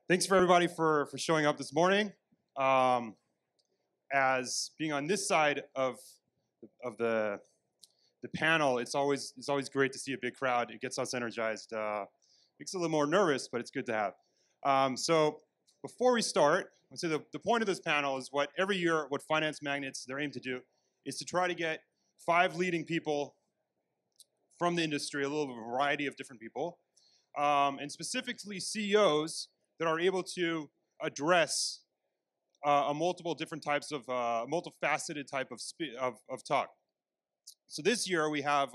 Thanks for everybody for showing up this morning. As being on this side of the panel, it's always great to see a big crowd. It gets us energized. Makes it a little more nervous, but it's good to have. So before we start, I'd say the point of this panel is what every year, what Finance Magnates, their aim to do, is to try to get 5 leading people from the industry, a little variety of different people, and specifically CEOs that are able to address a multiple different types of, multifaceted type of talk. So this year we have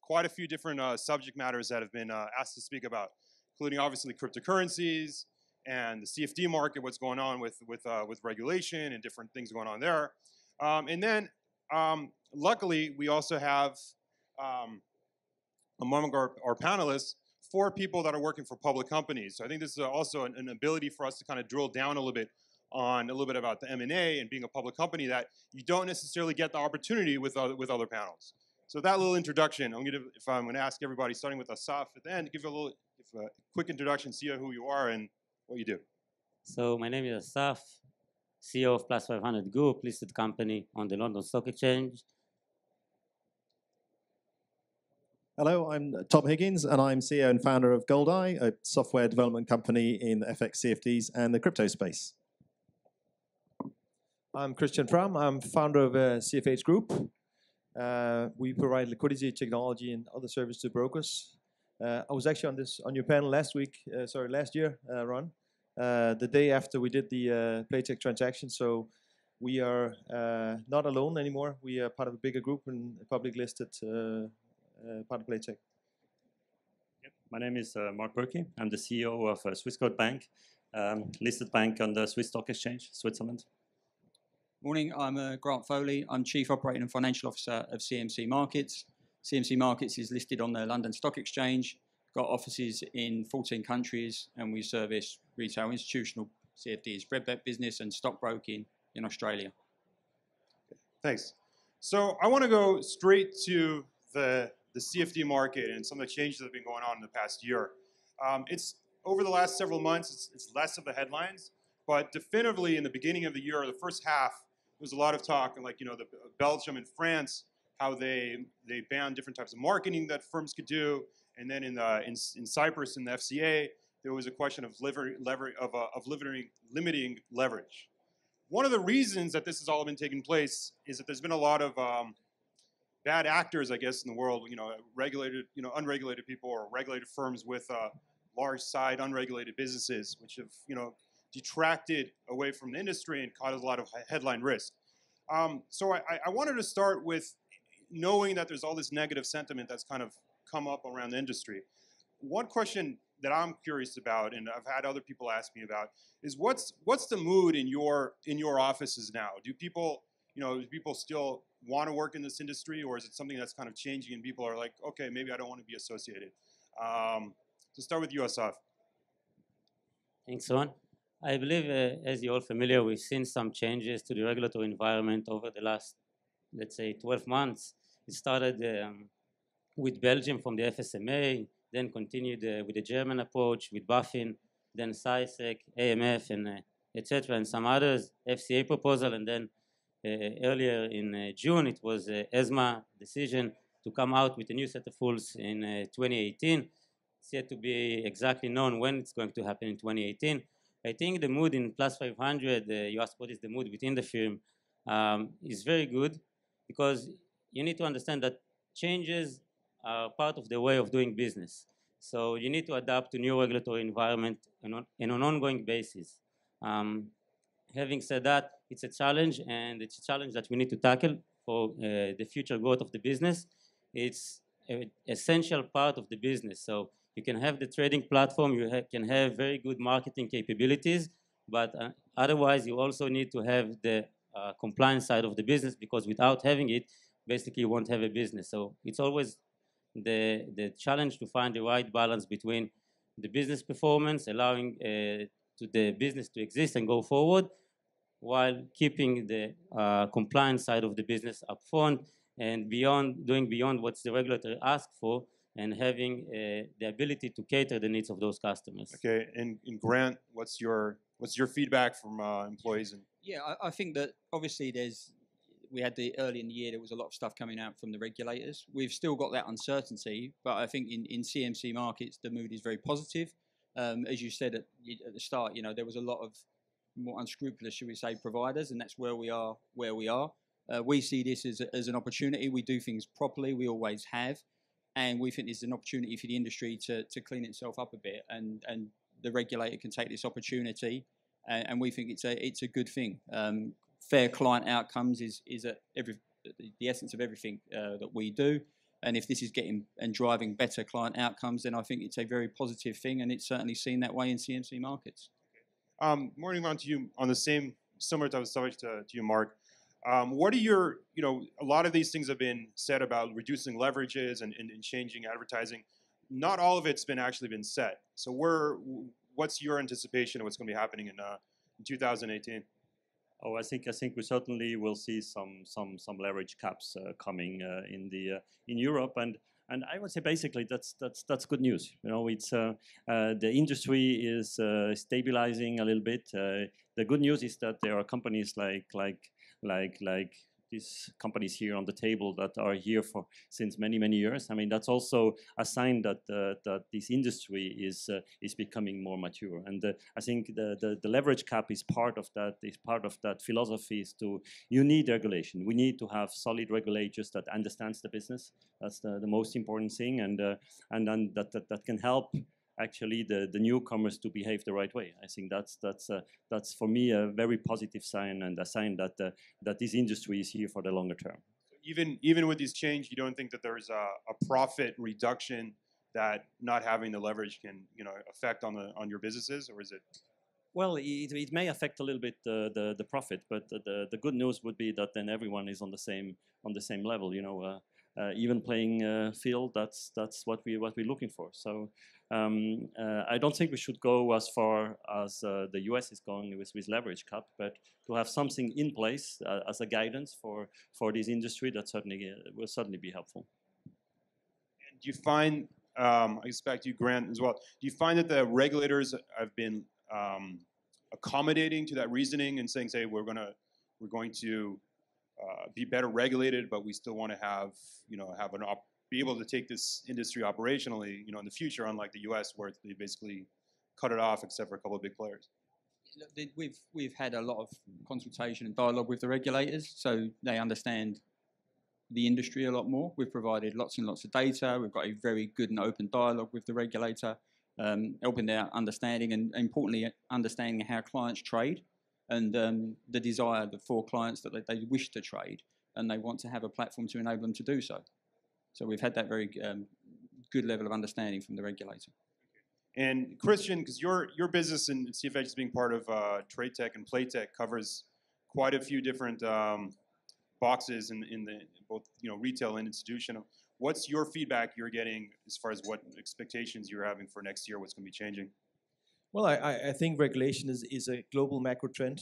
quite a few different subject matters that have been asked to speak about, including obviously cryptocurrencies and the CFD market, what's going on with regulation and different things going on there. And then luckily we also have among our panelists 4 people that are working for public companies. So I think this is also an ability for us to kind of drill down a little bit about the M&A and being a public company that you don't necessarily get the opportunity with other panels. So that little introduction, I'm gonna ask everybody, starting with Asaf at the end, give you a quick introduction, see who you are and what you do. So my name is Asaf, CEO of Plus 500 Group, listed company on the London Stock Exchange. Hello, I'm Tom Higgins, and I'm CEO and founder of Goldeye, a software development company in the FX, CFDs, and the crypto space. I'm Christian Fram. I'm founder of CFH Group. We provide liquidity, technology, and other services to brokers. I was actually on your panel last year, Ron, the day after we did the Playtech transaction. So we are not alone anymore. We are part of a bigger group and public listed. Part of Playtech. Yep. My name is Mark Berkey. I'm the CEO of Swissquote Bank, listed bank on the Swiss Stock Exchange, Switzerland. Morning, I'm Grant Foley. I'm Chief Operating and Financial Officer of CMC Markets. CMC Markets is listed on the London Stock Exchange, got offices in 14 countries, and we service retail, institutional CFDs, spread bet business, and stockbroking in Australia. Thanks. So I want to go straight to the CFD market and some of the changes that have been going on in the past year. It's over the last several months, it's less of the headlines, but definitively in the beginning of the year, the first half, there was a lot of talk, and like, you know, the Belgium and France, how they banned different types of marketing that firms could do, and then in Cyprus, in the FCA, there was a question of limiting leverage. One of the reasons that this has all been taking place is that there's been a lot of bad actors, I guess, in the world, unregulated people or regulated firms with large side unregulated businesses, which have, detracted away from the industry and caused a lot of headline risk. So I wanted to start with knowing that there's all this negative sentiment that's kind of come up around the industry. One question that I'm curious about, and I've had other people ask me about, is what's the mood in your offices now? Do people still want to work in this industry, or is it something that's kind of changing and people are like, okay, maybe I don't want to be associated? To start with you, Asaf. Thanks, Ron. I believe, as you're all familiar, we've seen some changes to the regulatory environment over the last, let's say, 12 months. It started with Belgium from the FSMA, then continued with the German approach with BaFin, then SISEC, AMF, and etc., and some others, FCA proposal, and then earlier in June, it was ESMA decision to come out with a new set of rules in 2018. It's yet to be exactly known when it's going to happen in 2018. I think the mood in Plus 500, you asked what is the mood within the firm, is very good, because you need to understand that changes are part of the way of doing business. So you need to adapt to new regulatory environment on an ongoing basis. Having said that, it's a challenge, and it's a challenge that we need to tackle for the future growth of the business. It's an essential part of the business. So you can have the trading platform, you can have very good marketing capabilities, but otherwise you also need to have the compliance side of the business, because without having it, basically you won't have a business. So it's always the challenge to find the right balance between the business performance, allowing to the business to exist and go forward, while keeping the compliance side of the business up front and doing beyond what the regulator asks for, and having the ability to cater the needs of those customers. Okay, and Grant, what's your feedback from employees? And Yeah, I think that obviously we had early in the year there was a lot of stuff coming out from the regulators. We've still got that uncertainty, but I think in CMC markets the mood is very positive. As you said at the start, you know, there was a lot of more unscrupulous, should we say, providers, and that's where we are. We see this as an opportunity. We do things properly. We always have, and we think this is an opportunity for the industry to clean itself up a bit, and the regulator can take this opportunity, and we think it's a good thing. Fair client outcomes is the essence of everything that we do. And if this is getting and driving better client outcomes, then I think it's a very positive thing, and it's certainly seen that way in CMC markets. Moving on to you on the same similar type of subject to you, Mark. What are your, you know, a lot of these things have been said about reducing leverages and changing advertising. Not all of it's actually been set. So what's your anticipation of what's going to be happening in 2018? Oh, I think we certainly will see some leverage caps coming in Europe, and I would say basically that's good news. You know, it's the industry is stabilizing a little bit. The good news is that there are companies like these companies here on the table that are here since many years. I mean, that's also a sign that this industry is becoming more mature. And I think the leverage cap is part of that. Is part of that philosophy. You need regulation. We need to have solid regulators that understands the business. That's the most important thing, and then that can help actually the newcomers to behave the right way. I think that's for me a very positive sign, and a sign that this industry is here for the longer term. Even with these change, you don't think that there's a profit reduction that not having the leverage can, you know, affect on your businesses, or is it? Well, it may affect a little bit the profit, but the good news would be that then everyone is on the same level. You know, even playing field. That's what we're looking for. So I don't think we should go as far as the US is going with leverage cap, but to have something in place as a guidance for this industry, that will certainly be helpful. And do you find, I guess back to you, Grant, as well, do you find that the regulators have been accommodating to that reasoning and saying, say, we're going to be better regulated, but we still want to have, you know, be able to take this industry operationally, you know, in the future, unlike the U.S. where they basically cut it off except for a couple of big players? We've had a lot of consultation and dialogue with the regulators, so they understand the industry a lot more. We've provided lots and lots of data. We've got a very good and open dialogue with the regulator, helping their understanding and importantly understanding how clients trade, and the desire for clients that they wish to trade, and they want to have a platform to enable them to do so. So we've had that very good level of understanding from the regulator. And Christian, because your business in CFH is being part of Trade Tech and Play Tech, covers quite a few different boxes in both, you know, retail and institutional. What's your feedback you're getting as far as what expectations you're having for next year? What's going to be changing? Well, I think regulation is a global macro trend,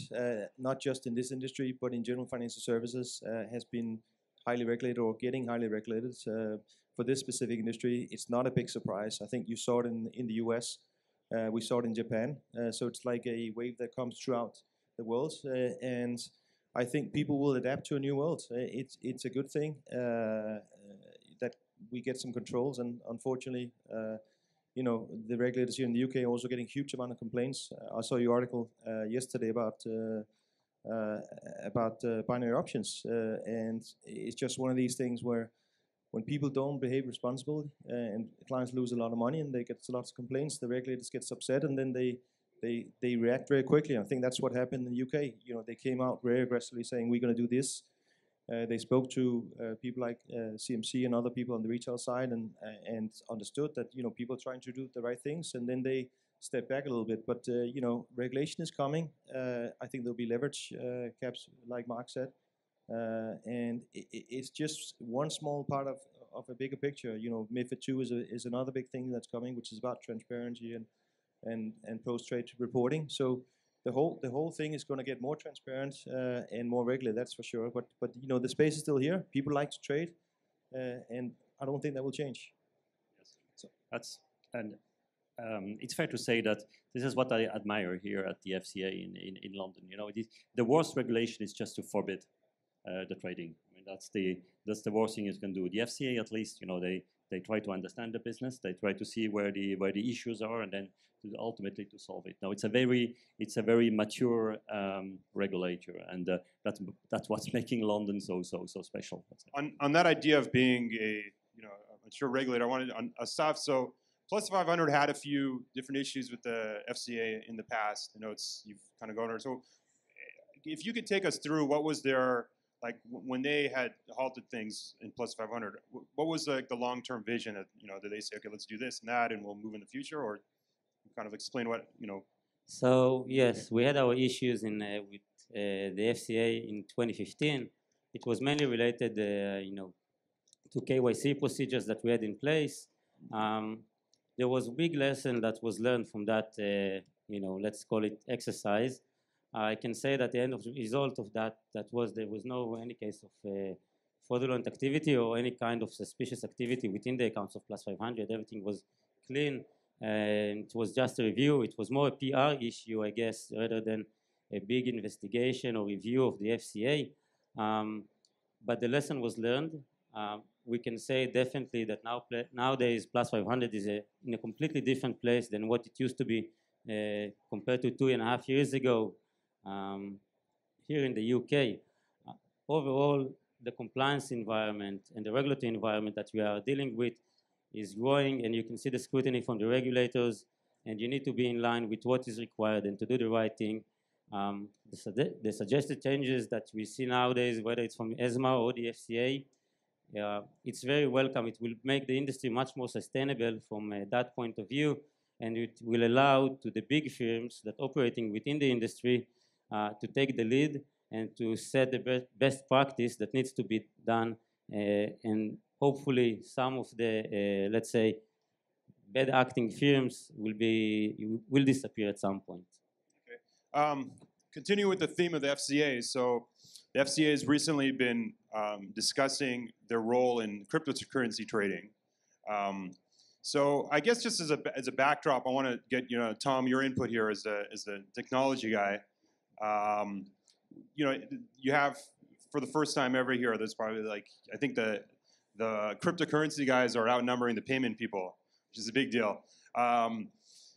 not just in this industry, but in general financial services has been highly regulated or getting highly regulated. For this specific industry, it's not a big surprise. I think you saw it in the US, we saw it in Japan. So it's like a wave that comes throughout the world, and I think people will adapt to a new world. It's a good thing that we get some controls, and unfortunately, you know, the regulators here in the UK are also getting huge amount of complaints. I saw your article yesterday about binary options, and it's just one of these things where when people don't behave responsibly and clients lose a lot of money and they get lots of complaints, the regulators get upset, and then they react very quickly. I think that's what happened in the UK. You know, they came out very aggressively saying we're going to do this. They spoke to people like CMC and other people on the retail side, and understood that, you know, people are trying to do the right things, and then they step back a little bit. But you know, regulation is coming. I think there'll be leverage caps, like Mark said, and it's just one small part of a bigger picture. You know, MiFID II is another big thing that's coming, which is about transparency and post-trade reporting. So the whole thing is going to get more transparent and more regular, that's for sure. But you know, the space is still here. People like to trade, and I don't think that will change. That's and it's fair to say that this is what I admire here at the FCA in London. You know, the worst regulation is just to forbid the trading. I mean, that's the worst thing you can do. The FCA, at least, you know, they try to understand the business. They try to see where the issues are, and then ultimately to solve it. Now, it's a very mature regulator, and that's what's making London so special. On that idea of being a mature regulator, I wanted on Asaf. So Plus 500 had a few different issues with the FCA in the past. I know you've kind of gone over. So if you could take us through what was their, like when they had halted things in Plus 500, what was like the long-term vision of, did they say, okay, let's do this and that and we'll move in the future, or kind of explain what, So yes, we had our issues with the FCA in 2015. It was mainly related, to KYC procedures that we had in place. There was a big lesson that was learned from that, let's call it exercise. I can say that the end of the result of that, there was no any case of fraudulent activity or any kind of suspicious activity within the accounts of Plus 500. Everything was clean, and it was just a review. It was more a PR issue, I guess, rather than a big investigation or review of the FCA. But the lesson was learned. We can say definitely that nowadays Plus 500 is in a completely different place than what it used to be compared to 2.5 years ago here in the UK. Overall, the compliance environment and the regulatory environment that we are dealing with is growing, and you can see the scrutiny from the regulators, and you need to be in line with what is required and to do the right thing. The suggested changes that we see nowadays, whether it's from ESMA or the FCA, it's very welcome. It will make the industry much more sustainable from that point of view, and it will allow to the big firms that operating within the industry to take the lead and to set the best practice that needs to be done, and hopefully some of the, let's say, bad acting firms will disappear at some point. Okay. Continue with the theme of the FCA. So the FCA has recently been discussing their role in cryptocurrency trading. So I guess just as a backdrop, I want to get Tom, your input here as the technology guy. You have, for the first time ever here, there's probably like, I think the cryptocurrency guys are outnumbering the payment people, which is a big deal.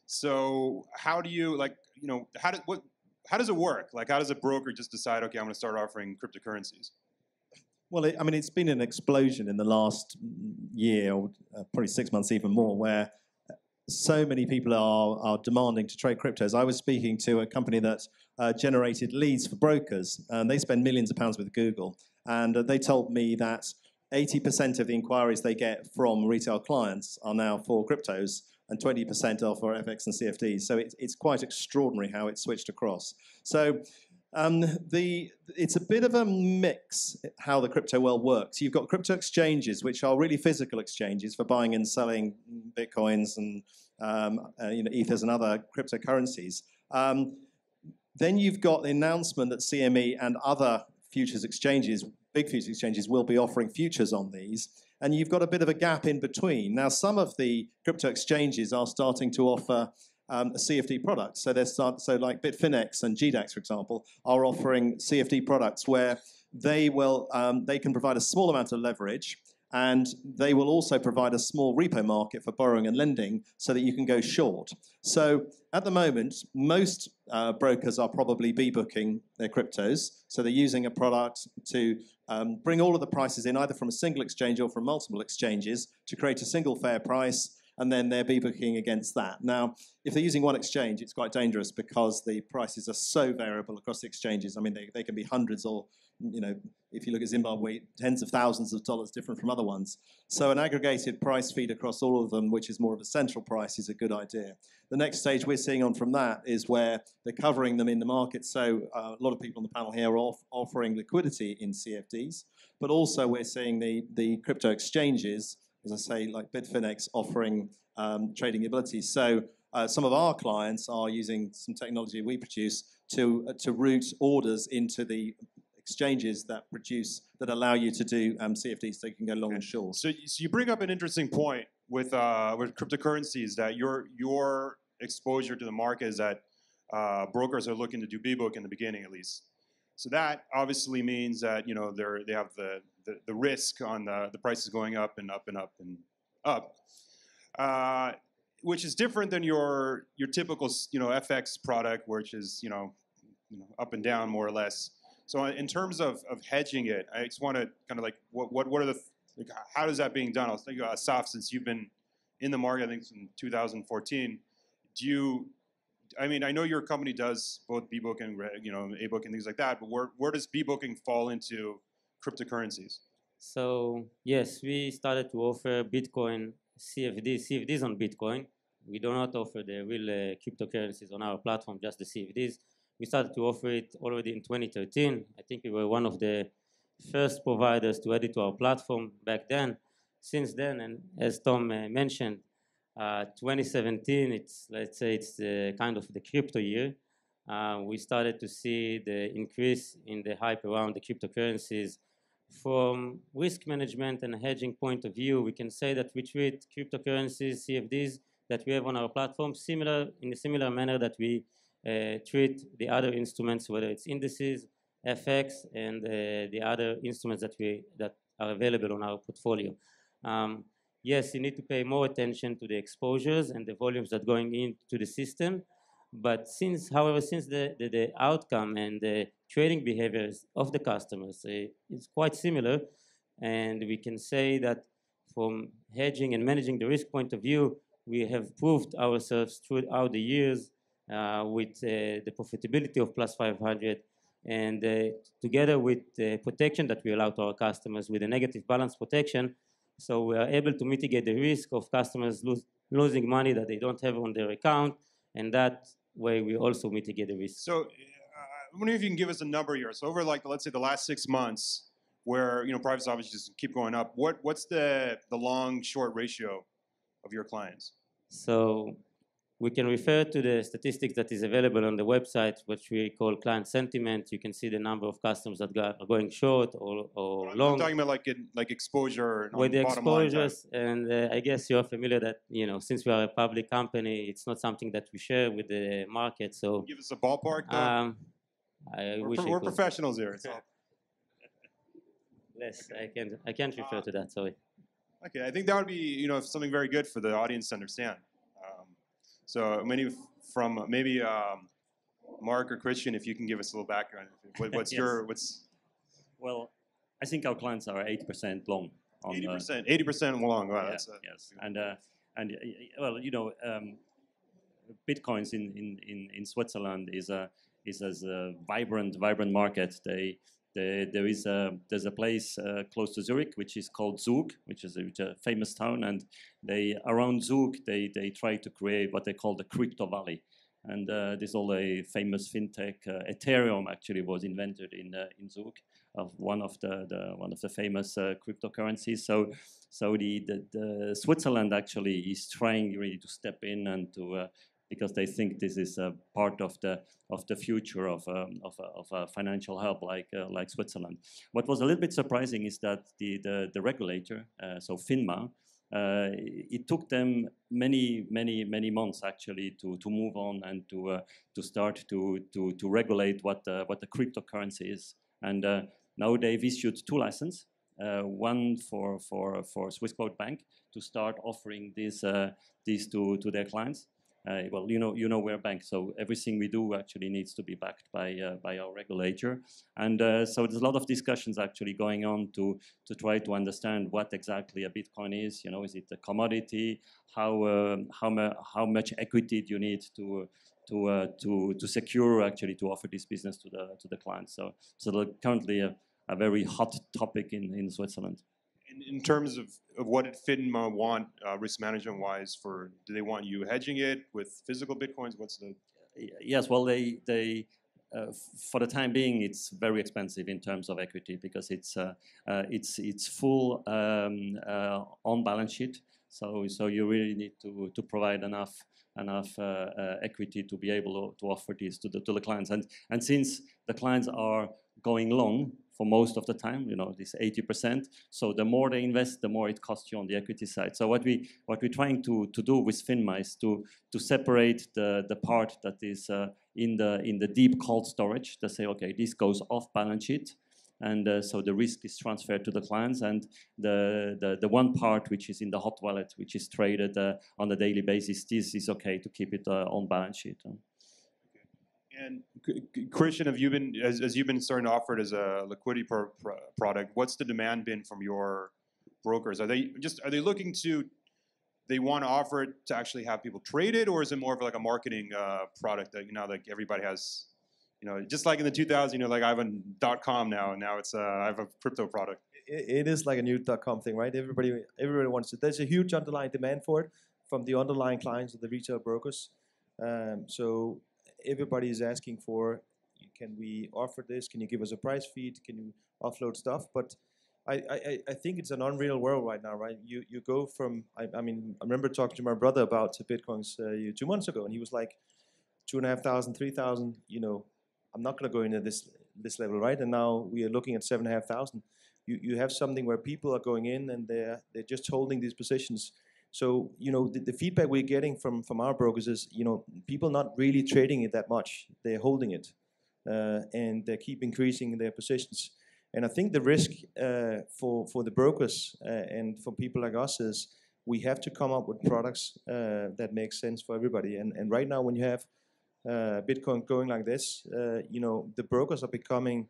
So how do you how does it work? Like, how does a broker just decide, okay, I'm going to start offering cryptocurrencies? Well, it's been an explosion in the last year, or probably 6 months even more, where so many people are demanding to trade cryptos. I was speaking to a company that generated leads for brokers, and they spend millions of pounds with Google. And they told me that 80% of the inquiries they get from retail clients are now for cryptos, and 20% are for FX and CFDs. So it's quite extraordinary how it's switched across. So it's a bit of a mix how the crypto world works. You've got crypto exchanges, which are really physical exchanges for buying and selling bitcoins and ethers and other cryptocurrencies. Then you've got the announcement that CME and other futures exchanges, big futures exchanges, will be offering futures on these. And you've got a bit of a gap in between. Now, some of the crypto exchanges are starting to offer CFD products. So like Bitfinex and GDAX, for example, are offering CFD products where they can provide a small amount of leverage, and they will also provide a small repo market for borrowing and lending so that you can go short. So at the moment, most brokers are probably booking their cryptos. So they're using a product to bring all of the prices in, either from a single exchange or from multiple exchanges, to create a single fair price, and then they're booking against that. Now, if they're using one exchange, it's quite dangerous because the prices are so variable across the exchanges. I mean, they can be hundreds or, if you look at Zimbabwe, tens of thousands of dollars different from other ones. So an aggregated price feed across all of them, which is more of a central price, is a good idea. The next stage we're seeing on from that is where they're covering them in the market. So a lot of people on the panel here are offering liquidity in CFDs, but also we're seeing the crypto exchanges, as I say, like Bitfinex, offering trading abilities. So some of our clients are using some technology we produce to route orders into the exchanges that allow you to do CFDs, so you can go long and short. So you bring up an interesting point with cryptocurrencies that your exposure to the market is that brokers are looking to do B-book in the beginning at least. So that obviously means that they have the risk on the prices going up and up and up and up, which is different than your typical FX product, which is up and down more or less. So in terms of hedging it, I just want to kind of like what are the how is that being done? I'll think about Asaf, since you've been in the market, I think since 2014. I mean, I know your company does both B-book and A-book and things like that, but where does B-booking fall into cryptocurrencies? So yes, we started to offer Bitcoin CFDs on Bitcoin. We do not offer the real cryptocurrencies on our platform, just the CFDs. We started to offer it already in 2013. I think we were one of the first providers to add it to our platform back then. Since then, and as Tom mentioned, 2017, let's say it's kind of the crypto year. We started to see the increase in the hype around the cryptocurrencies. From risk management and hedging point of view, we can say that we treat cryptocurrencies, CFDs, that we have on our platform in a similar manner that we treat the other instruments, whether it's indices, FX, and the other instruments that are available on our portfolio. Yes, you need to pay more attention to the exposures and the volumes that are going into the system. But however, since the outcome and the trading behaviors of the customers is quite similar, and we can say that from hedging and managing the risk point of view, we have proved ourselves throughout the years with the profitability of plus 500, and together with the protection that we allow to our customers with a negative balance protection, so we are able to mitigate the risk of customers losing money that they don't have on their account, and that way we also mitigate the risk. So I wonder if you can give us a number here. So over let's say the last 6 months, where prices obviously just keep going up, what's the long-short ratio of your clients? So we can refer to the statistics that is available on the website, which we call client sentiment. You can see the number of customers that are going short or long. I'm talking about like exposure with the bottom line exposures, and I guess you're familiar that since we are a public company, it's not something that we share with the market. So give us a ballpark, though. We're professionals here. So. Less, I can't refer to that. Sorry. Okay, I think that would be something very good for the audience to understand. So maybe Mark or Christian, if you can give us a little background. What's yes. Well, I think our clients are 8% long. 80% long. Wow, yeah, that's yes. And well, Bitcoins in Switzerland is a vibrant market. There's a place close to Zurich which is called Zug, which is a famous town, and around Zug they try to create what they call the crypto valley, and there's all a famous fintech. Ethereum actually was invented in Zug, of one of the famous cryptocurrencies. So the Switzerland actually is trying really to step in and to because they think this is a part of the future of a financial hub like Switzerland. What was a little bit surprising is that the regulator, so FINMA, it took them many months actually to move on and to start to regulate what the cryptocurrency is. And now they've issued 2 licenses. One for Swissquote Bank to start offering these to their clients. Well, we're a bank, so everything we do actually needs to be backed by our regulator, and so there's a lot of discussions actually going on to try to understand what exactly a Bitcoin is. Is it a commodity? How much equity do you need to secure actually to offer this business to the clients? So currently a very hot topic in Switzerland. In terms of what did FINMA want risk management wise, do they want you hedging it with physical Bitcoins? What's the? Yes, well, they for the time being, it's very expensive in terms of equity because it's full on balance sheet. So you really need to provide enough equity to be able to offer this to the clients. And since the clients are going long for most of the time, this 80%. So the more they invest, the more it costs you on the equity side. So what we're trying to do with FINMA is to separate the part that is in the deep cold storage, to say, okay, this goes off balance sheet, and so the risk is transferred to the clients, and the one part which is in the hot wallet, which is traded on a daily basis, this is okay to keep it on balance sheet. And Christian, have you been, as you've been starting to offer it as a liquidity product, what's the demand been from your brokers? Are they looking to, they want to offer it to actually have people trade it, or is it more of like a marketing product that like everybody has, just like in the 2000s, like I have a .com now, and now it's I have a crypto product. It is like a new .com thing, right? Everybody wants it. There's a huge underlying demand for it from the underlying clients of the retail brokers. So everybody is asking for, can we offer this? Can you give us a price feed? Can you offload stuff? But I think it's an unreal world right now, right? You go from, I mean, I remember talking to my brother about Bitcoins 2 months ago, and he was like, 2,500, 3,000, I'm not going to go into this level, right? And now we are looking at 7,500. You have something where people are going in and they're just holding these positions. So the feedback we're getting from our brokers is people not really trading it that much. They're holding it, and they keep increasing their positions. And I think the risk for the brokers and for people like us is we have to come up with products that make sense for everybody. And right now, when you have Bitcoin going like this, the brokers are becoming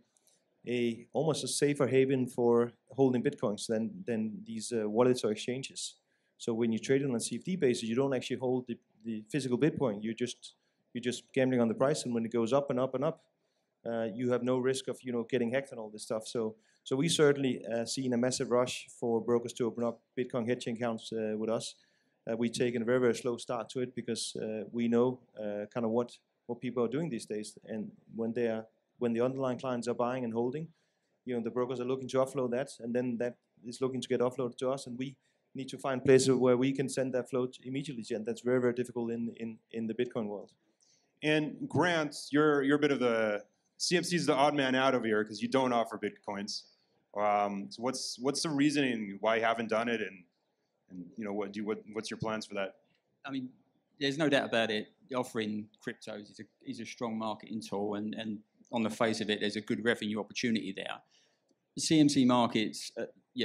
almost a safer haven for holding Bitcoins than these wallets or exchanges. So when you trade it on a CFD basis, you don't actually hold the physical Bitcoin. You're just gambling on the price, and when it goes up and up and up, you have no risk of getting hacked and all this stuff. So we certainly seen a massive rush for brokers to open up Bitcoin hedging accounts with us. We've taken a very, very slow start to it because we know kind of what people are doing these days. And when the underlying clients are buying and holding, the brokers are looking to offload that, and then that is looking to get offloaded to us, and we need to find places where we can send that float immediately, and that's very, very difficult in the Bitcoin world. And Grant, you're a bit of the CMC is the odd man out over here because you don't offer Bitcoins. So what's the reasoning why you haven't done it, and what's your plans for that? I mean, there's no doubt about it. Offering cryptos is a strong marketing tool, and on the face of it, there's a good revenue opportunity there. CMC markets,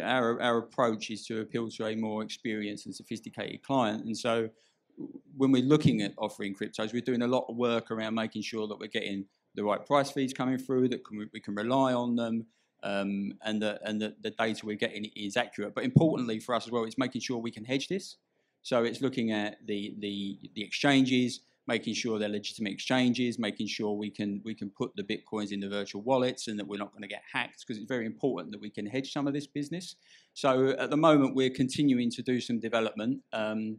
our approach is to appeal to a more experienced and sophisticated client, and so when we're looking at offering cryptos, we're doing a lot of work around making sure that we're getting the right price feeds coming through, that we can rely on them, and the data we're getting is accurate. But importantly for us as well, it's making sure we can hedge this. So it's looking at the exchanges, making sure they're legitimate exchanges, making sure we can put the Bitcoins in the virtual wallets and that we're not going to get hacked, because it's very important that we can hedge some of this business. So at the moment, we're continuing to do some development, and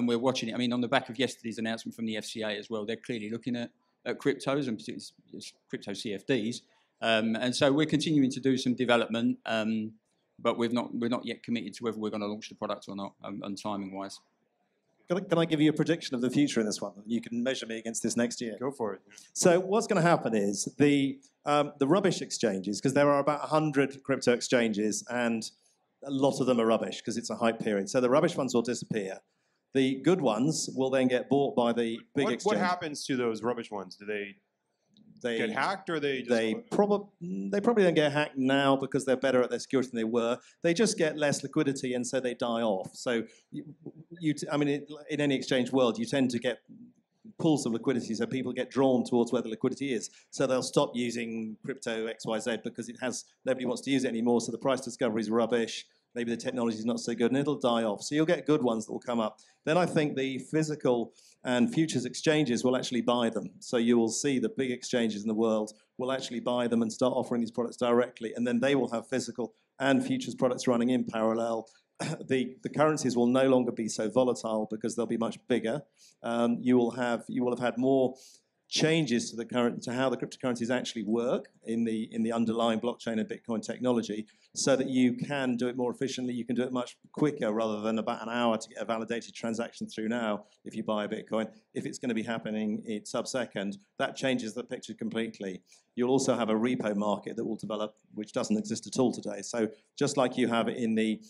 we're watching it. I mean, on the back of yesterday's announcement from the FCA as well, they're clearly looking at cryptos, and particularly crypto CFDs. And so we're continuing to do some development, but we're not yet committed to whether we're going to launch the product or not, and timing-wise. Can I give you a prediction of the future in this one? You can measure me against this next year. Go for it. So what's going to happen is the rubbish exchanges, because there are about 100 crypto exchanges, and a lot of them are rubbish because it's a hype period. So the rubbish ones will disappear. The good ones will then get bought by the big exchanges. What happens to those rubbish ones? Do they get hacked, or they probably don't get hacked now because they're better at their security than they were. They just get less liquidity, and so they die off. So in any exchange world, you tend to get pools of liquidity, so people get drawn towards where the liquidity is. So they'll stop using crypto XYZ because nobody wants to use it anymore. So the price discovery is rubbish. Maybe the technology is not so good, and it'll die off. So you'll get good ones that will come up. Then I think the physical and futures exchanges will actually buy them. So you will see the big exchanges in the world will actually buy them and start offering these products directly, and then they will have physical and futures products running in parallel. The currencies will no longer be so volatile because they'll be much bigger. You will have had more changes to how the cryptocurrencies actually work in the underlying blockchain and Bitcoin technology, so that you can do it more efficiently. You can do it much quicker rather than about an hour to get a validated transaction through now if you buy a Bitcoin. If it's going to be happening in sub-second, that changes the picture completely. You'll also have a repo market that will develop, which doesn't exist at all today. So just like you have in the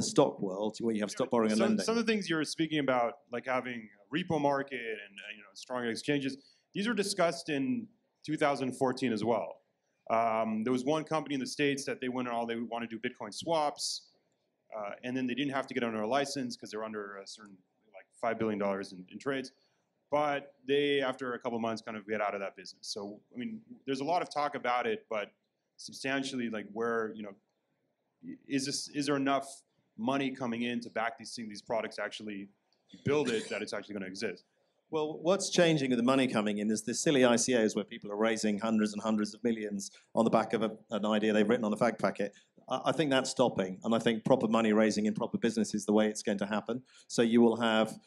stock world, where you have stock borrowing and lending. Some of the things you're speaking about, like having a repo market and strong exchanges, these were discussed in 2014 as well. There was one company in the States that they want to do Bitcoin swaps, and then they didn't have to get under a license because they're under a certain, like $5 billion in trades. But they, after a couple of months, kind of get out of that business. So, I mean, there's a lot of talk about it, but substantially, like where, is there enough money coming in to back these products actually build it, that it's actually going to exist? Well, what's changing with the money coming in is the silly ICOs where people are raising hundreds and hundreds of millions on the back of an idea they've written on a fag packet. I think that's stopping, and I think proper money raising in proper business is the way it's going to happen. So you will have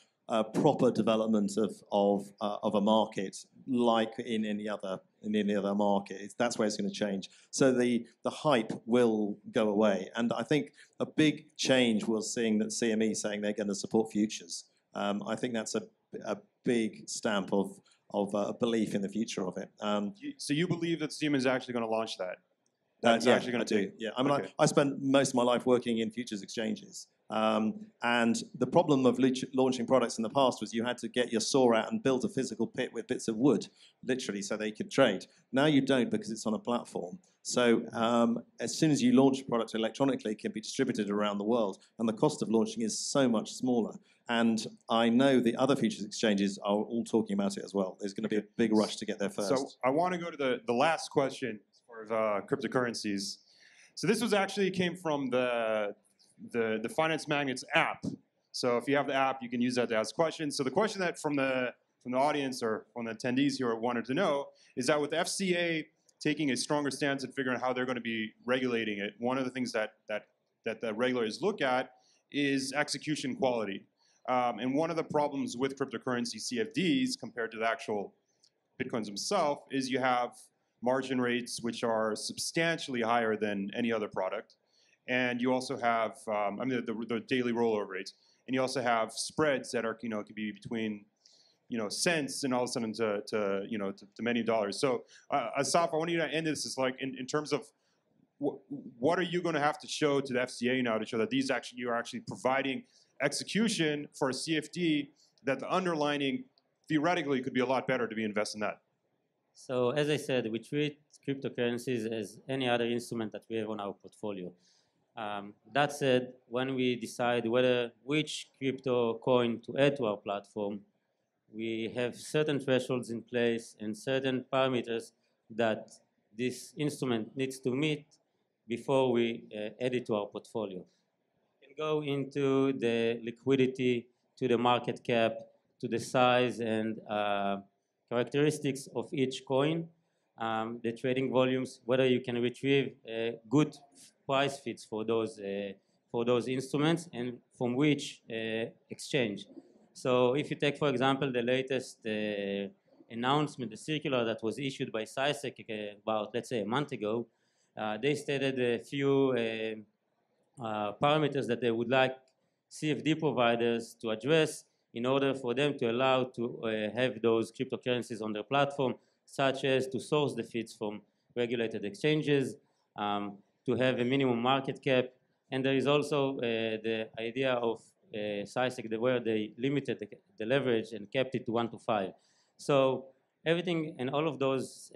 proper development of a market like in any other market. That's where it's going to change. So the hype will go away, and I think a big change we're seeing that CME saying they're going to support futures. I think that's a big stamp of belief in the future of it. So you believe that CME is actually going to launch that? That's actually going to do. Yeah, I mean, okay. I spent most of my life working in futures exchanges, and the problem of launching products in the past was you had to get your saw out and build a physical pit with bits of wood, literally, so they could trade. Now you don't, because it's on a platform. So as soon as you launch a product electronically, it can be distributed around the world, and the cost of launching is so much smaller. And I know the other futures exchanges are all talking about it as well. There's going to be a big rush to get there first. So I want to go to the last question for cryptocurrencies. So this came from the Finance Magnates app. So if you have the app, you can use that to ask questions. So the question that from the audience or from the attendees here wanted to know is that with the FCA taking a stronger stance and figuring out how they're going to be regulating it, one of the things that the regulators look at is execution quality. And one of the problems with cryptocurrency CFDs compared to the actual Bitcoins themselves is you have margin rates which are substantially higher than any other product. And you also have, the daily rollover rates. And you also have spreads that are, could be between, cents and all of a sudden to many dollars. So Asaf, I want you to end this is like in terms of what are you going to have to show to the FCA now to show that you are actually providing execution for a CFD that the underlining theoretically could be a lot better to be invested in that? So as I said, we treat cryptocurrencies as any other instrument that we have on our portfolio. That said, when we decide which crypto coin to add to our platform, we have certain thresholds in place and certain parameters that this instrument needs to meet before we add it to our portfolio. We can go into the liquidity, to the market cap, to the size and characteristics of each coin, the trading volumes, whether you can retrieve good price fits for those instruments and from which exchange. So if you take, for example, the latest announcement, the circular that was issued by SciSec about, let's say, a month ago, they stated a few parameters that they would like CFD providers to address in order for them to allow to have those cryptocurrencies on their platform, such as to source the feeds from regulated exchanges, to have a minimum market cap, and there is also the idea of SciSec where they limited the leverage and kept it to 1 to 5. So everything and all of those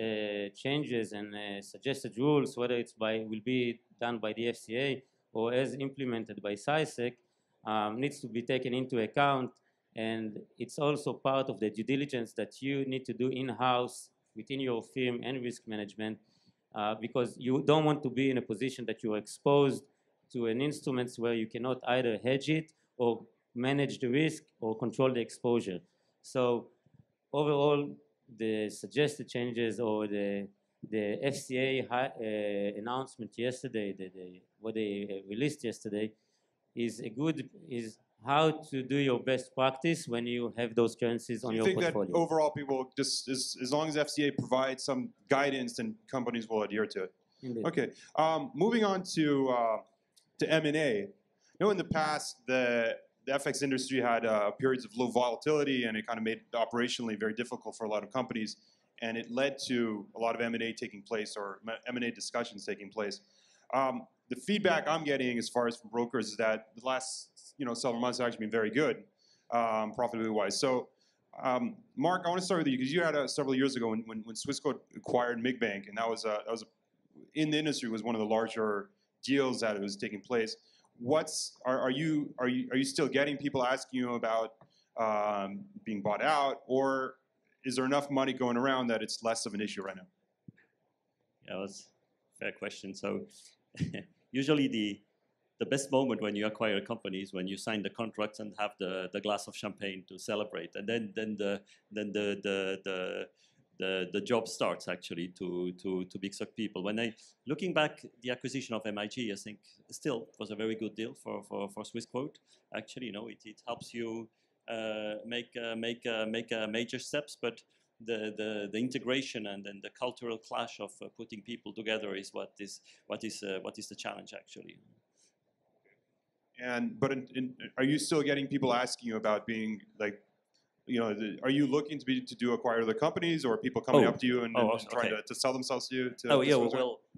changes and suggested rules, whether will be done by the FCA or as implemented by SciSec, needs to be taken into account, and it's also part of the due diligence that you need to do in-house within your firm and risk management, because you don't want to be in a position that you are exposed to an instrument where you cannot either hedge it or manage the risk or control the exposure. So overall, the suggested changes or the FCA announcement yesterday, what they released yesterday, is how to do your best practice when you have those currencies on You your think portfolio. that overall people just, as long as FCA provides some guidance, then companies will adhere to it? Indeed. Okay, moving on to M&A. You know, in the past, the FX industry had periods of low volatility, and it kind of made it operationally very difficult for a lot of companies, and it led to a lot of M&A taking place, or M&A discussions taking place. The feedback I'm getting, as far as from brokers, is that the last several months have actually been very good, profitability-wise. So, Mark, I want to start with you, because you had several years ago when Swissquote acquired MigBank, and that was in the industry was one of the larger deals that was taking place. Are you still getting people asking you about being bought out, or is there enough money going around that it's less of an issue right now? Yeah, that's a fair question. So usually the best moment when you acquire a company is when you sign the contracts and have the glass of champagne to celebrate, and then the job starts actually to big stock people. Looking back, the acquisition of MIG, I think still was a very good deal for Swissquote. Actually, it helps you make major steps, but the integration and then the cultural clash of putting people together is what is the challenge actually. But are you still getting people asking you about being like, are you looking to acquire other companies, or people coming up to you and trying to sell themselves to you? Well,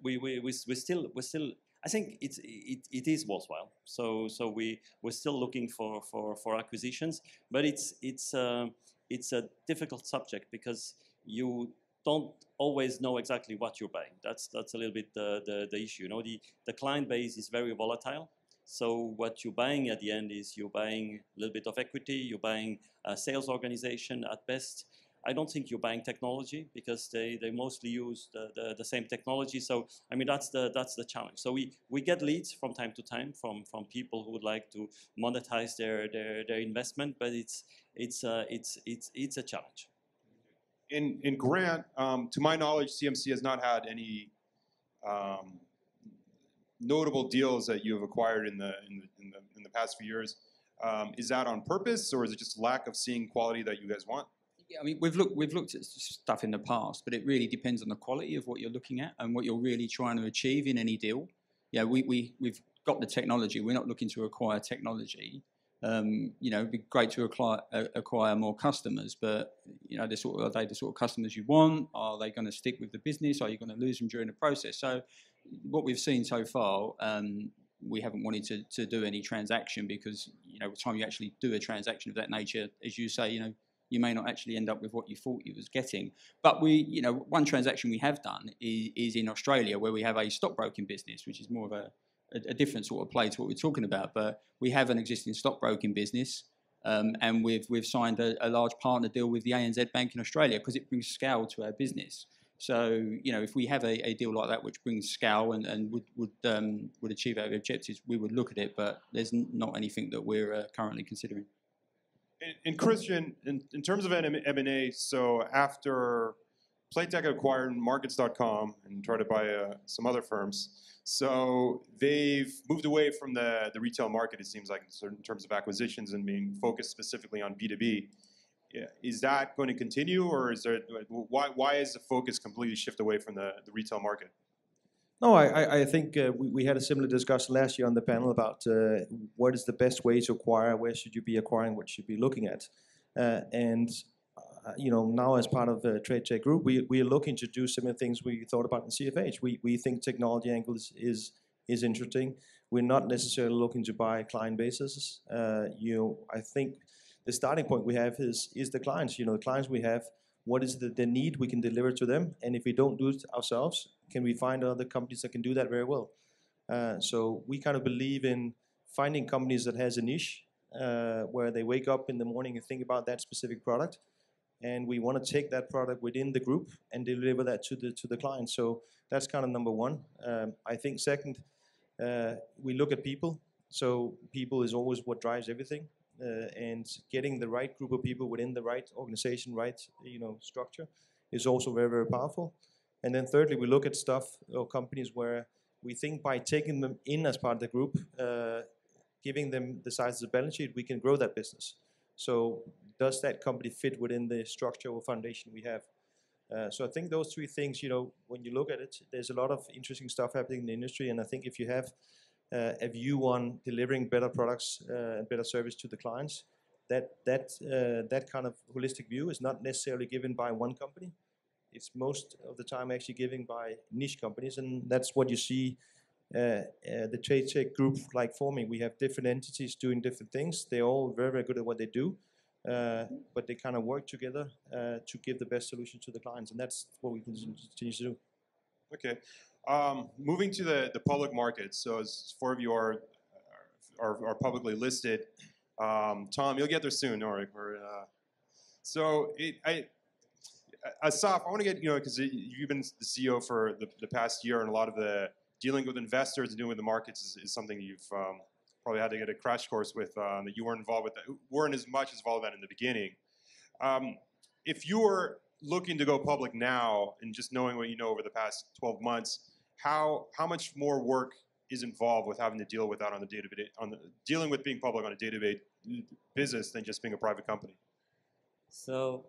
we still. I think it is worthwhile. So we're still looking for acquisitions, but it's a difficult subject because you don't always know exactly what you're buying. That's a little bit the issue. The client base is very volatile. So what you're buying at the end is you're buying a little bit of equity, you're buying a sales organization at best. I don't think you're buying technology, because they mostly use the same technology. So I mean that's the challenge. So we get leads from time to time from people who would like to monetize their investment, but it's a challenge. In Grant, to my knowledge, CMC has not had any notable deals that you have acquired in the past few years. Is that on purpose, or is it just lack of seeing quality that you guys want? Yeah, I mean, we've looked at stuff in the past, but it really depends on the quality of what you're looking at and what you're really trying to achieve in any deal. Yeah, we've got the technology. We're not looking to acquire technology. It'd be great to acquire more customers, but are they the sort of customers you want? Are they going to stick with the business? Are you going to lose them during the process? So what we've seen so far, we haven't wanted to do any transaction, because by the time you actually do a transaction of that nature, as you say, you may not actually end up with what you thought you was getting. But one transaction we have done is in Australia, where we have a stockbroking business, which is more of a different sort of play to what we're talking about. But we have an existing stockbroking business, and we've signed a large partner deal with the ANZ Bank in Australia, because it brings scale to our business. So if we have a deal like that which brings scale and would achieve our objectives, we would look at it. But there's not anything that we're currently considering. And Christian, in terms of M&A, so after Playtech acquired Markets.com and tried to buy some other firms, so they've moved away from the retail market, it seems like, in terms of acquisitions and being focused specifically on B2B. Yeah. Is that going to continue, or is there why is the focus completely shift away from the retail market? No, I think we had a similar discussion last year on the panel about what is the best way to acquire, where should you be acquiring, what should you be looking at, and now as part of the TradeTech Group, we are looking to do similar things we thought about in CFH. We think technology angle is interesting. We're not necessarily looking to buy client bases. I think the starting point we have is the clients. The clients we have, what is the need we can deliver to them, and if we don't do it ourselves, can we find other companies that can do that very well? So we kind of believe in finding companies that has a niche, where they wake up in the morning and think about that specific product, and we want to take that product within the group and deliver that to the client. So that's kind of number one. I think second, we look at people. So people is always what drives everything, and getting the right group of people within the right organization, right structure, is also very, very powerful. And then thirdly, we look at stuff or companies where we think by taking them in as part of the group, giving them the size of the balance sheet, we can grow that business. So does that company fit within the structure or foundation we have? So I think those three things, when you look at it, there's a lot of interesting stuff happening in the industry. And I think if you have a view on delivering better products and better service to the clients, that kind of holistic view is not necessarily given by one company. It's most of the time actually given by niche companies, and that's what you see the trade tech group like forming. We have different entities doing different things. They're all very, very good at what they do, but they kind of work together to give the best solution to the clients, and that's what we continue to do. Okay. Moving to the public markets. So as 4 of you are publicly listed, Tom, you'll get there soon. Don't worry. Asaf, I want to get, because you've been the CEO for the past year, and a lot of the dealing with investors and dealing with the markets is something you've probably had to get a crash course with, that you weren't involved with, weren't as much involved with that in the beginning. If you were looking to go public now, and just knowing what you know over the past 12 months, how much more work is involved with having to deal with that on the day-to-day, dealing with being public on a day-to-day business than just being a private company? So,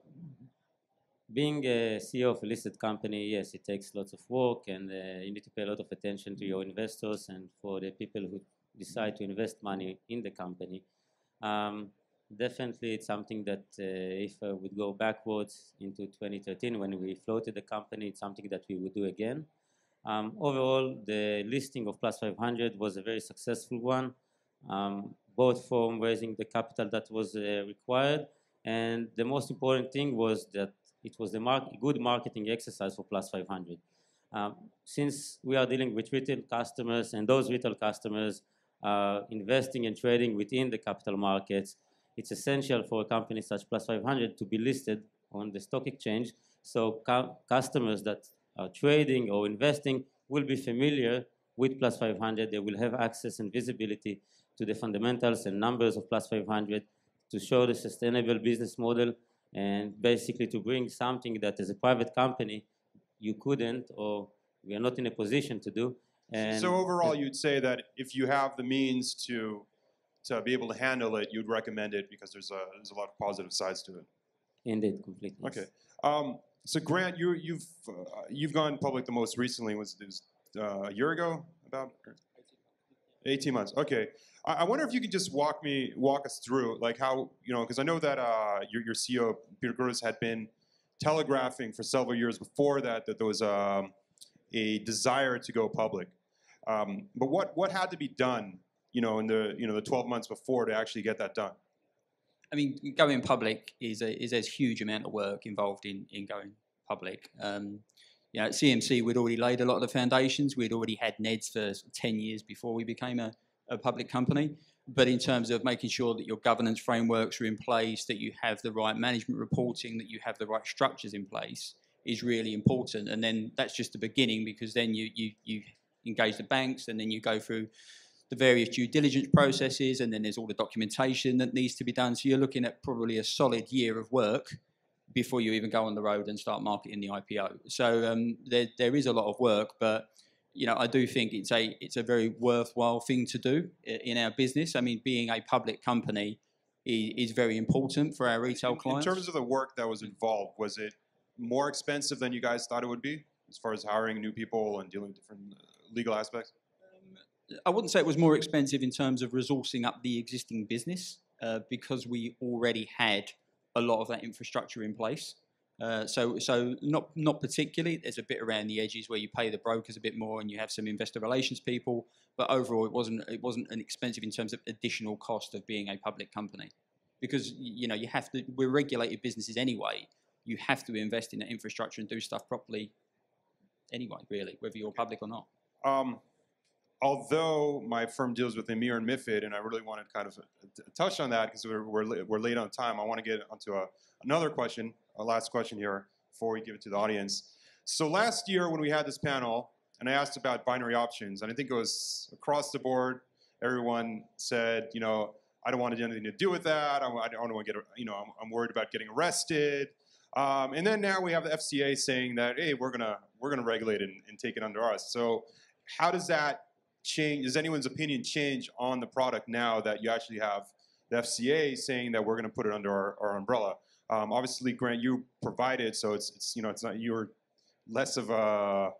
being a CEO of a listed company, yes, it takes lots of work, and you need to pay a lot of attention to your investors and for the people who decide to invest money in the company. Definitely, it's something that if I would go backwards into 2013 when we floated the company, it's something that we would do again. Overall, the listing of Plus 500 was a very successful one, both from raising the capital that was required, and the most important thing was that it was a good marketing exercise for Plus 500. Since we are dealing with retail customers, and those retail customers are investing and trading within the capital markets, it's essential for a company such Plus 500 to be listed on the stock exchange, so customers that are trading or investing will be familiar with Plus 500. They will have access and visibility to the fundamentals and numbers of Plus 500 to show the sustainable business model, and basically to bring something that as a private company you couldn't, or we are not in a position to do. And so overall, you'd say that if you have the means to be able to handle it, you'd recommend it because there's a lot of positive sides to it. Indeed, completely. Okay. So Grant, you've gone public the most recently. Was a year ago, about 18 months. Okay. I wonder if you could just walk us through, like how, because I know that your CEO Peter Gross had been telegraphing for several years before that there was a desire to go public. But what had to be done, in the 12 months before to actually get that done? I mean, going public is a huge amount of work involved in going public. At CMC, we'd already laid a lot of the foundations. We'd already had NEDs for 10 years before we became a public company. But in terms of making sure that your governance frameworks are in place, that you have the right management reporting, that you have the right structures in place, is really important. And then that's just the beginning, because then you engage the banks, and then you go through the various due diligence processes, and then there's all the documentation that needs to be done. So you're looking at probably a solid year of work before you even go on the road and start marketing the IPO. So there is a lot of work, but I do think it's a very worthwhile thing to do in our business. I mean, being a public company is very important for our retail clients. In terms of the work that was involved, was it more expensive than you guys thought it would be, as far as hiring new people and dealing with different legal aspects? I wouldn't say it was more expensive in terms of resourcing up the existing business, because we already had a lot of that infrastructure in place. So not particularly. There's a bit around the edges where you pay the brokers a bit more, and you have some investor relations people. But overall, it wasn't an expensive in terms of additional cost of being a public company, because you have to. We're regulated businesses anyway. You have to invest in the infrastructure and do stuff properly anyway, really, whether you're public or not. Although my firm deals with EMIR and MiFID, and I really wanted to kind of touch on that because we're late on time, I want to get onto another question, a last question here before we give it to the audience. So last year when we had this panel, and I asked about binary options, and I think it was across the board, everyone said, I don't want to do anything to do with that. I don't want to get, I'm worried about getting arrested. And then now we have the FCA saying that, hey, we're gonna regulate it and take it under us. So how does that change? Does anyone's opinion change on the product now that you actually have the FCA saying that we're going to put it under our umbrella? Obviously, Grant, you provided, so it's not, you're less of a,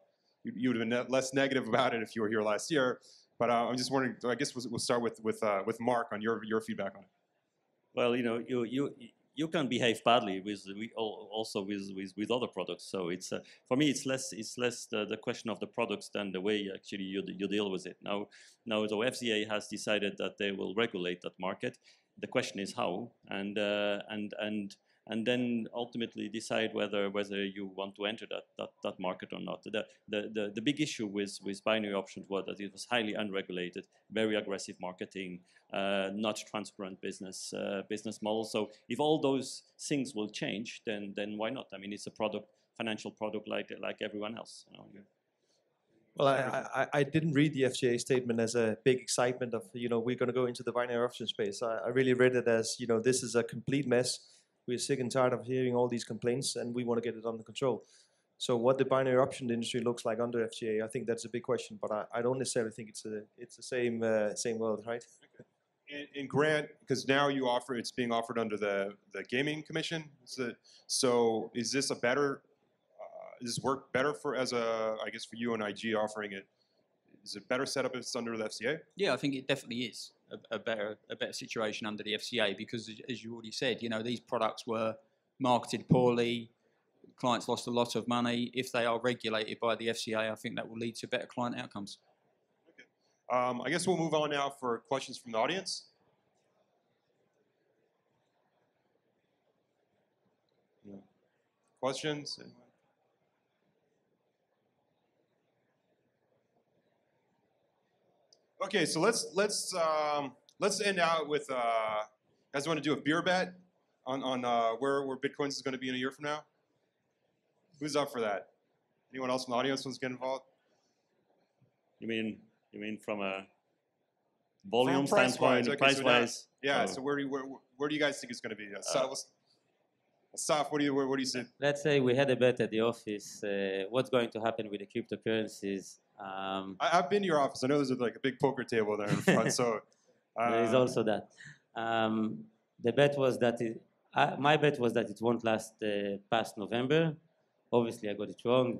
you would have been less negative about it if you were here last year. But I'm just wondering. I guess we'll start with Mark on your feedback on it. Well, you can behave badly with other products. So it's for me it's less the question of the products than the way actually you deal with it. Now the FCA has decided that they will regulate that market. The question is how, and then ultimately decide whether you want to enter that market or not. The big issue with binary options was that it was highly unregulated, very aggressive marketing, not transparent business model. So if all those things will change, then why not? I mean, it's a financial product like everyone else. Well, I didn't read the FCA statement as a big excitement of, we're going to go into the binary option space. I really read it as, this is a complete mess. We're sick and tired of hearing all these complaints, and we want to get it under control. So what the binary option industry looks like under FCA, I think that's a big question, but I don't necessarily think it's the same world, right? And Grant, because now it's being offered under the Gaming Commission. So is this a better? Does this work better for I guess for you and IG offering it? Is it better set up if it's under the FCA? Yeah, I think it definitely is a better situation under the FCA because, as you already said, these products were marketed poorly. Clients lost a lot of money. If they are regulated by the FCA, I think that will lead to better client outcomes. Okay. I guess we'll move on now for questions from the audience. Yeah. Questions? Okay, so let's end out with. Guys, want to do a beer bet on where Bitcoins is going to be in a year from now? Who's up for that? Anyone else from the audience wants to get involved? You mean from a volume price-wise? standpoint, Okay, price-wise? Yeah. So where do you guys think it's going to be? Asaf, what do you say? Let's say we had a bet at the office. What's going to happen with the cryptocurrencies? I've been to your office. I know there's like a big poker table there in front. So there is also that. The bet was that my bet was that it won't last past November. Obviously, I got it wrong.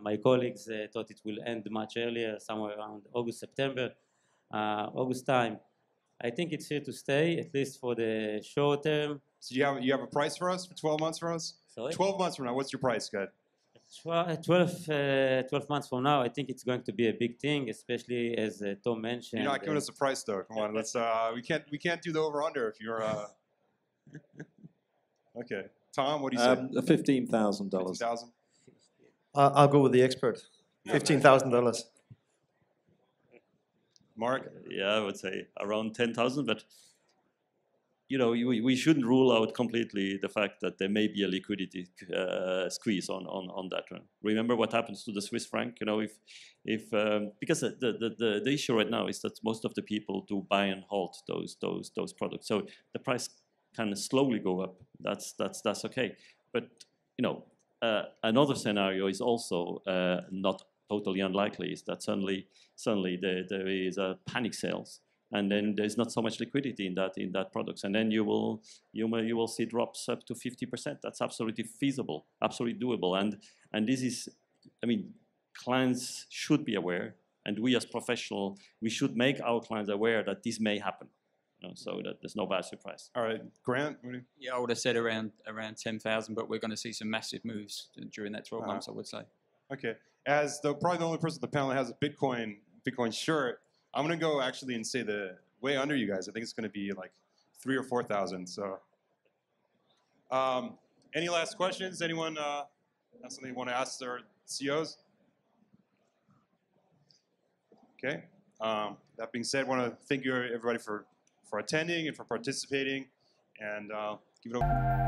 My colleagues thought it will end much earlier, somewhere around August, September, August time. I think it's here to stay, at least for the short term. So you have a price for us for 12 months for us? Sorry? 12 months from now, what's your price, Scott? 12 months from now, I think it's going to be a big thing, especially as Tom mentioned. You're not giving us a price, though. Come on, let's. We can't do the over/under if you're. Okay, Tom, what do you say? $15,000. $15,000. I'll go with the expert. $15,000. Mark? Yeah, I would say around 10,000, but we shouldn't rule out completely the fact that there may be a liquidity squeeze on that one. Remember what happens to the Swiss franc? If because the issue right now is that most of the people do buy and hold those products, so the price can slowly go up. That's okay. But another scenario is also not totally unlikely. Is that suddenly there is a panic sales. And then there's not so much liquidity in that products, and then you will see drops up to 50%. That's absolutely feasible, absolutely doable, and this is, clients should be aware, and we as professionals, we should make our clients aware that this may happen, so that there's no bad surprise. All right, Grant. Yeah, I would have said around 10,000, but we're going to see some massive moves during that 12 months, I would say. Okay, as probably the only person on the panel that has a Bitcoin shirt. I'm going to go actually and say the way under you guys. I think it's going to be like 3,000 or 4,000. So, any last questions? Anyone have something you want to ask their CEOs? Okay. That being said, I want to thank you everybody for attending and for participating, and give it over.